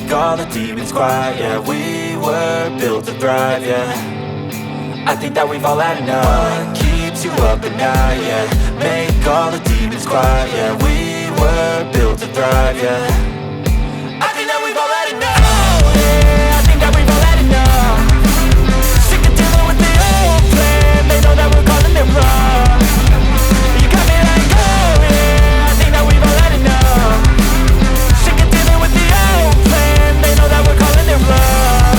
make all the demons quiet. Yeah, we were built to thrive, yeah. I think that we've all had enough. What keeps you up at night, yeah. Make all the demons quiet. Yeah, we were built to thrive, yeah. I think that we've all had enough. Oh, yeah, I think that we've all had enough. Sick of dealing with the old plan. They know that we're calling it wrong. You got me like, oh yeah, I think that we've all had enough. Sick of dealing with the old plan. They know that we're calling it wrong.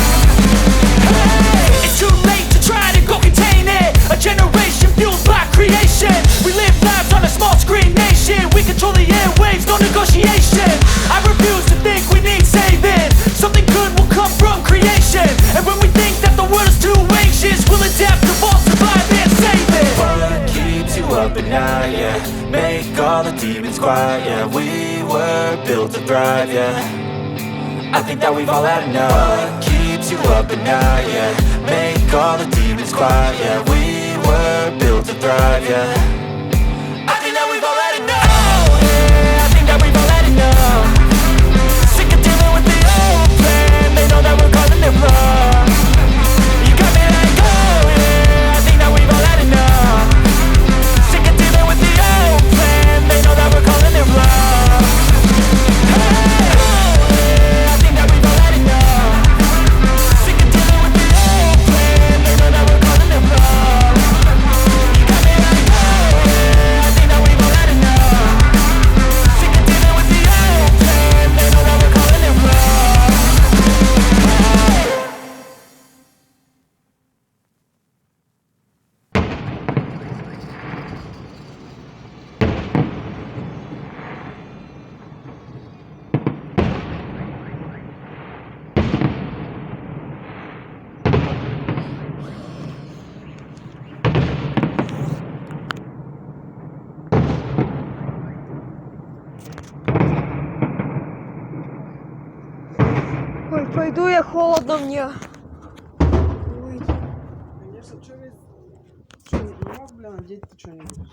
Hey, it's too late to try to go contain it. A generation fueled by creation. We live lives on a small screen nation. We control the airwaves, no negotiation. I refuse to think we need saving. Something good will come from creation. And when we think that the world is too anxious, we'll adapt, evolve, survive and save it. What keeps you up at night, yeah. Make all the demons quiet, yeah. We were built to thrive, yeah. I think that we've all had enough. What keeps you up at night, yeah. Make all the demons quiet, yeah. We were built to thrive, yeah. I think that we've all had enough. Oh yeah, I think that we've all had enough. Sick of dealing with the old plan. They know that we're calling it wrong. You got me like, oh yeah, I think that we've all had enough. Sick of dealing with the old plan. They know that we're calling it wrong. Hey, oh yeah, I think that we've all had enough. Sick of dealing with the old plan. They know that we're calling it wrong. You got me like, oh yeah, I think that we've all had enough. Sick of dealing with the old plan. They know that we're calling it wrong. Ой, пойду я, холодно мне. Ой. Конечно, что не мог, блин, одеть ты что-нибудь?